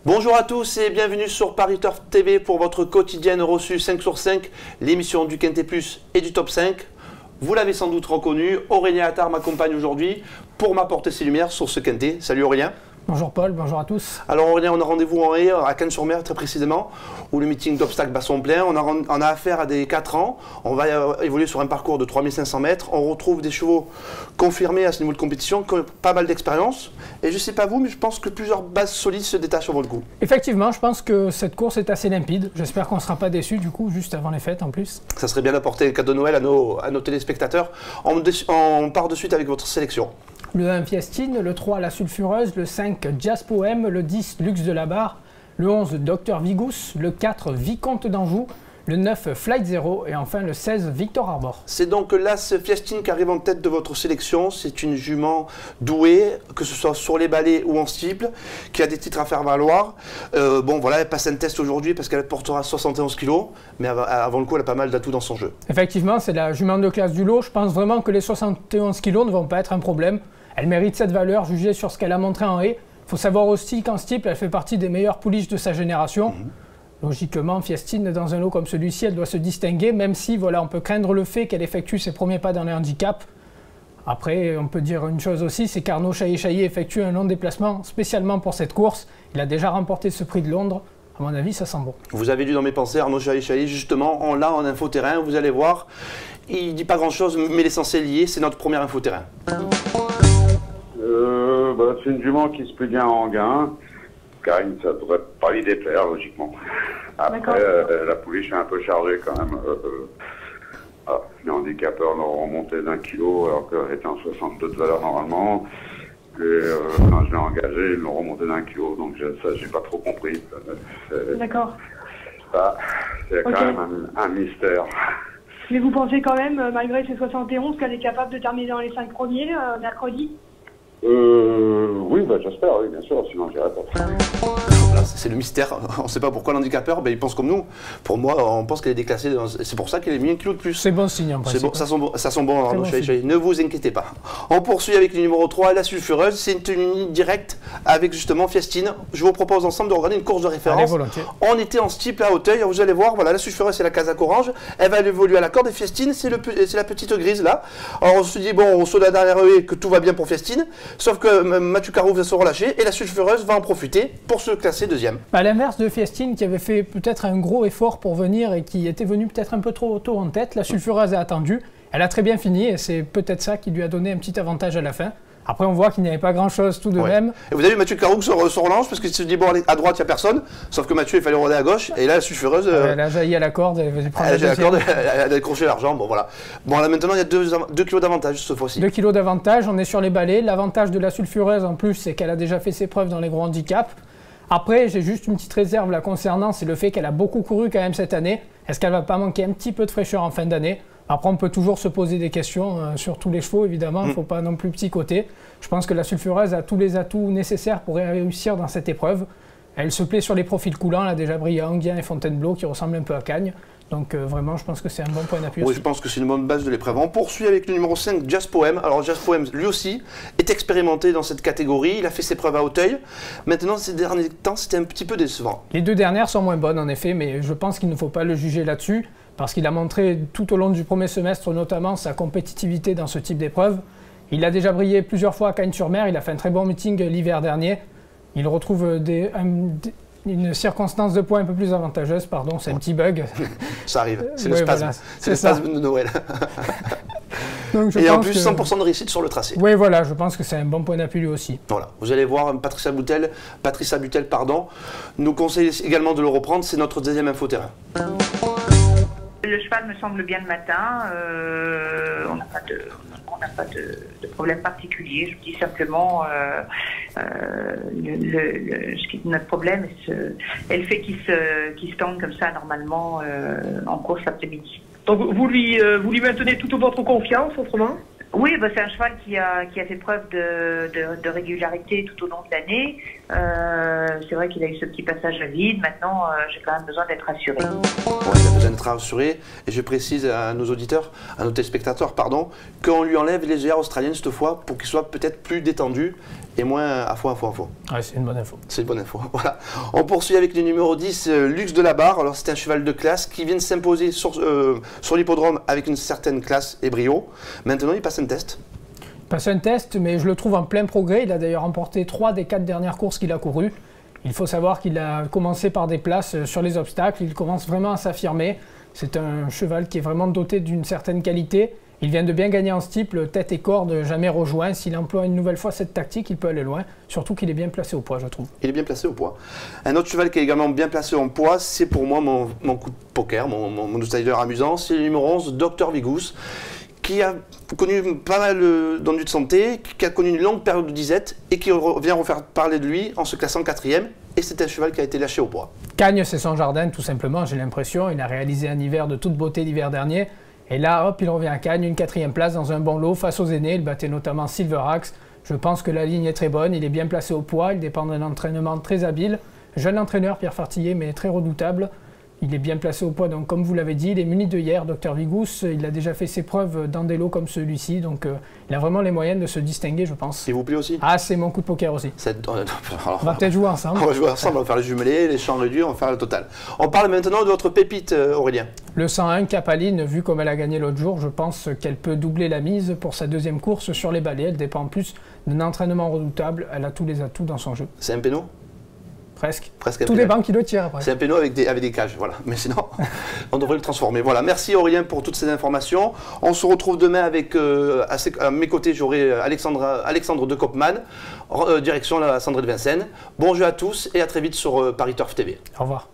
Bonjour à tous et bienvenue sur Paris Turf TV pour votre quotidienne reçue 5 sur 5, l'émission du Quintet Plus et du Top 5. Vous l'avez sans doute reconnu, Aurélien Attard m'accompagne aujourd'hui pour m'apporter ses lumières sur ce Quintet. Salut Aurélien. Bonjour Paul, bonjour à tous. Alors Aurélien, on a rendez-vous en haie à Cannes-sur-Mer très précisément, où le meeting d'obstacles bat son plein. On a affaire à des 4 ans. On va évoluer sur un parcours de 3500 mètres. On retrouve des chevaux confirmés à ce niveau de compétition, qui ont pas mal d'expérience. Et je ne sais pas vous, mais je pense que plusieurs bases solides se détachent sur votre goût. Effectivement, je pense que cette course est assez limpide. J'espère qu'on ne sera pas déçus du coup, juste avant les fêtes en plus. Ça serait bien d'apporter un cadeau de Noël à nos téléspectateurs. On part de suite avec votre sélection. Le 1 Fiestine, le 3 La Sulfureuse, le 5 Jazz Poème, le 10 Luxe de la Barre, le 11 Dr Vigous, le 4 Vicomte d'Anjou, le 9 Flight Zero et enfin le 16 Victor Arbor. C'est donc l'As Fiestine qui arrive en tête de votre sélection. C'est une jument douée, que ce soit sur les balais ou en steeple, qui a des titres à faire valoir. Bon voilà, elle passe un test aujourd'hui parce qu'elle portera 71 kg, mais avant le coup elle a pas mal d'atouts dans son jeu. Effectivement, c'est la jument de classe du lot. Je pense vraiment que les 71 kg ne vont pas être un problème. Elle mérite cette valeur jugée sur ce qu'elle a montré en haie. Il faut savoir aussi qu'en steeple, elle fait partie des meilleures pouliches de sa génération. Logiquement, Fiestine, dans un lot comme celui-ci, elle doit se distinguer, même si voilà, on peut craindre le fait qu'elle effectue ses premiers pas dans les handicaps. Après, on peut dire une chose aussi, c'est qu'Arnaud Chaillet effectue un long déplacement spécialement pour cette course. Il a déjà remporté ce prix de Londres. À mon avis, ça sent bon. Vous avez lu dans mes pensées, Arnaud Chaillet, justement, on l'a en infoterrain, vous allez voir. Il ne dit pas grand-chose, mais l'essentiel y est, c'est notre premier infoterrain. C'est une jument qui se plie bien en gain. Karine, ça devrait pas lui déplaire, logiquement. Après, la pouliche est un peu chargée quand même. Les handicapeurs l'ont remonté d'1 kilo alors qu'elle était en 62 de valeur normalement. Et quand je l'ai engagé, ils l'ont remonté d'1 kilo, donc ça, j'ai pas trop compris. D'accord. C'est quand même un mystère. Mais vous pensez quand même, malgré ses 71, qu'elle est capable de terminer dans les 5 premiers mercredi? Oui, j'espère, oui, bien sûr, sinon j'irai pas. C'est le mystère, on ne sait pas pourquoi l'handicapeur, il pense comme nous. Pour moi, on pense qu'elle est déclassée, c'est pour ça qu'elle est mis 1 kg de plus. C'est bon signe en principe. Bon, ça sent bon, Arnaud Chaillet, ne vous inquiétez pas. On poursuit avec le numéro 3, La Sulfureuse. C'est une ligne directe avec justement Fiestine. Je vous propose ensemble de regarder une course de référence. Allez, volontiers. On était en steeple à Auteuil, vous allez voir, voilà, La Sulfureuse c'est la casaque orange, elle va évoluer à la corde et Fiestine c'est la petite grise là. Alors on se dit, bon, on saute derrière eux que tout va bien pour Fiestine, sauf que Mathieu Caroux va se relâcher et La Sulfureuse va en profiter pour se classer deuxième. À l'inverse de Fiestine qui avait fait peut-être un gros effort pour venir et qui était venue peut-être un peu trop tôt en tête, La Sulfureuse a attendu. Elle a très bien fini et c'est peut-être ça qui lui a donné un petit avantage à la fin. Après, on voit qu'il n'y avait pas grand-chose tout de même. Et vous avez vu Mathieu Caroux se relance parce qu'il se dit, bon, allez, à droite, il n'y a personne. Sauf que Mathieu, il fallait rouler à gauche. Et là, La Sulfureuse. Elle a jailli à la corde. Elle a décroché l'argent. Bon, voilà. Bon, là, maintenant, il y a 2 kilos d'avantage cette fois-ci. 2 kilos d'avantage. On est sur les balais. L'avantage de La Sulfureuse, en plus, c'est qu'elle a déjà fait ses preuves dans les gros handicaps. Après, j'ai juste une petite réserve là concernant, c'est le fait qu'elle a beaucoup couru quand même cette année. Est-ce qu'elle va pas manquer un petit peu de fraîcheur en fin d'année? Après, on peut toujours se poser des questions sur tous les chevaux, évidemment. Il ne faut pas non plus psychoter. Je pense que La Sulfureuse a tous les atouts nécessaires pour réussir dans cette épreuve. Elle se plaît sur les profils coulants. Elle a déjà brillé à Enghien et Fontainebleau, qui ressemblent un peu à Cagnes. Donc vraiment, je pense que c'est un bon point d'appui. Oui, je pense que c'est une bonne base de l'épreuve. On poursuit avec le numéro 5, Jazz Poème. Alors Jazz Poème, lui aussi, est expérimenté dans cette catégorie. Il a fait ses preuves à Auteuil. Maintenant, ces derniers temps, c'était un petit peu décevant. Les 2 dernières sont moins bonnes, en effet, mais je pense qu'il ne faut pas le juger là-dessus, parce qu'il a montré tout au long du premier semestre, notamment, sa compétitivité dans ce type d'épreuve. Il a déjà brillé plusieurs fois à Cagnes-sur-Mer. Il a fait un très bon meeting l'hiver dernier. Il retrouve une circonstance de poids un peu plus avantageuse, pardon, c'est un petit bug. Ça arrive, c'est le spasme, voilà, c'est le spasme de Noël. Donc, et en plus, 100% de réussite sur le tracé. Oui, voilà, je pense que c'est un bon point d'appui lui aussi. Voilà, vous allez voir, Patricia Butel, nous conseille également de le reprendre, c'est notre deuxième infoterrain. Le cheval me semble bien le matin, on n'a pas de problème particulier. Je vous dis simplement, notre problème est le fait qu'il se tende comme ça normalement en course l'après-midi. Donc vous lui maintenez toute votre confiance, autrement? Oui, c'est un cheval qui a fait preuve de régularité tout au long de l'année. C'est vrai qu'il a eu ce petit passage à vide. Maintenant, j'ai quand même besoin d'être rassuré. Ouais, il a besoin d'être rassuré. Et je précise à nos auditeurs, à nos téléspectateurs, pardon, qu'on lui enlève les œillères australiennes cette fois pour qu'il soit peut-être plus détendu et moins à faux, à faux, à faux. Ouais, c'est une bonne info. C'est une bonne info. Voilà. On poursuit avec le numéro 10, Lux de la Barre. Alors c'est un cheval de classe qui vient de s'imposer sur l'hippodrome avec une certaine classe et brio. Maintenant, il passe un test. Il passe un test, mais je le trouve en plein progrès. Il a d'ailleurs remporté 3 des 4 dernières courses qu'il a courues. Il faut savoir qu'il a commencé par des places sur les obstacles. Il commence vraiment à s'affirmer. C'est un cheval qui est vraiment doté d'une certaine qualité. Il vient de bien gagner en steeple, tête et corde, jamais rejoint. S'il emploie une nouvelle fois cette tactique, il peut aller loin. Surtout qu'il est bien placé au poids, je trouve. Il est bien placé au poids. Un autre cheval qui est également bien placé en poids, c'est pour moi mon coup de poker, mon outsider amusant, c'est le numéro 11, Dr Vigous, qui a connu pas mal d'ennuis de santé, qui a connu une longue période de disette et qui vient refaire parler de lui en se classant 4e. Et c'est un cheval qui a été lâché au poids. Cagnes, c'est son jardin, tout simplement, j'ai l'impression. Il a réalisé un hiver de toute beauté l'hiver dernier. Et là, hop, il revient à Cagnes, une 4e place dans un bon lot face aux aînés. Il battait notamment Silverax. Je pense que la ligne est très bonne. Il est bien placé au poids. Il dépend d'un entraînement très habile. Jeune entraîneur, Pierre Fartillet, mais très redoutable. Il est bien placé au poids, donc comme vous l'avez dit, il est muni de hier, Dr Vigous. Il a déjà fait ses preuves dans des lots comme celui-ci, donc il a vraiment les moyens de se distinguer, je pense. Il vous plaît aussi? Ah, c'est mon coup de poker aussi. Alors, on va peut-être jouer ensemble. On va jouer ensemble, on va faire les jumelés, les champs réduits, on va faire le total. On parle maintenant de votre pépite, Aurélien. Le 101 Capaline, vu comme elle a gagné l'autre jour, je pense qu'elle peut doubler la mise pour sa 2e course sur les balais. Elle dépend en plus d'un entraînement redoutable, elle a tous les atouts dans son jeu. C'est un péno? Presque. Presque. Tout dépend qui le tire après. C'est un péno avec des cages, voilà. Mais sinon, on devrait le transformer. Voilà. Merci Aurélien pour toutes ces informations. On se retrouve demain avec, à mes côtés, j'aurai Alexandre de Kopman, direction la Sandrine de Vincennes. Bon jeu à tous et à très vite sur Paris Turf TV. Au revoir.